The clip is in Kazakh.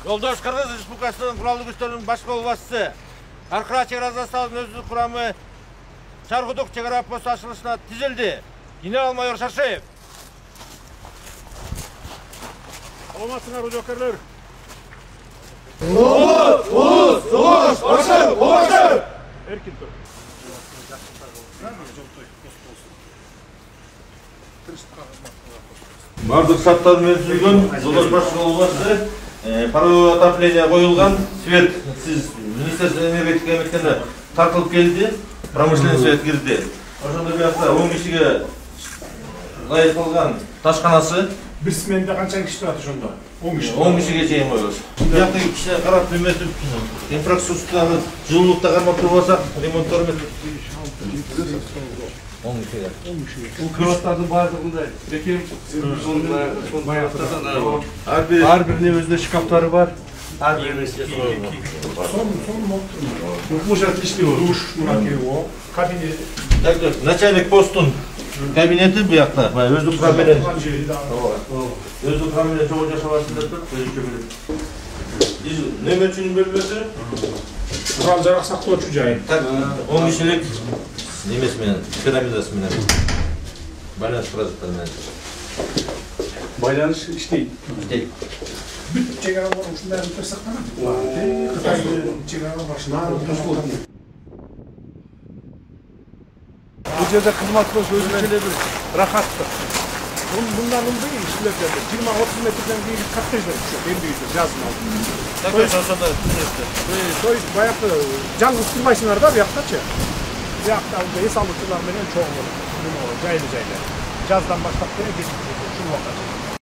Yoldaş Kırgız Respublikası'nın kurallı güçlerinin baş kolbasçısı, Karkıra Çegara Zastavı'nın özlük kuramı Çargıduk Çegara postu açılışına dizildi. General-Mayor Şarşayev. Olmasınlar bu jokerler. Erkin dur. Бардык шарттар менен жолдош баш колбасчысы паровой отопление коюлган свет сиз министерство энергетика эметкенде тартылып келди, промышленный свет кирди. Ошондо биякта 10 кишиге ылайык кылган ташканасы Bir smenде канча киши турат ошондо? 10 киши. 10 кишиге чейин коебуз. Бияктагы кишине карап эметип инфраструктураны жылуулукта кармап турбасак ремонттор эметип 10 kişiler. Bu kıvatların bardığında peki her birinin özünde şkafları var. Her birinin Son işliyor. Duş, o kabine. Начальник постун кабинети биякта. Өздүк курам менен. Өздүк курам менен чогуу жашабасында туруп, өзүнчө билет. Нөмөрчүнүн бөлмөсү. Kurал жарак сактоочу жай. 10 kişilik немеси менен, пирамидасы менен. Байланыш продукттары менен. baylanış işleyip. Бүт чегаралар ушундай кылып сактанат. Кытайдын чегаралар башынан Bu жерде кызматыбыз өзүнчө бир рахаттык. Bundan ылдый işlerde 20-30 metreden bir коттедждер түшөт, элбейди жаздын алдында. Такой ошондо түшөттү. То есть баягы жалгыз турбайсыңар да бияктачы. Бияқта эс алуучулар менен чоң жайлы. Жаздан баштап ушул убакытка.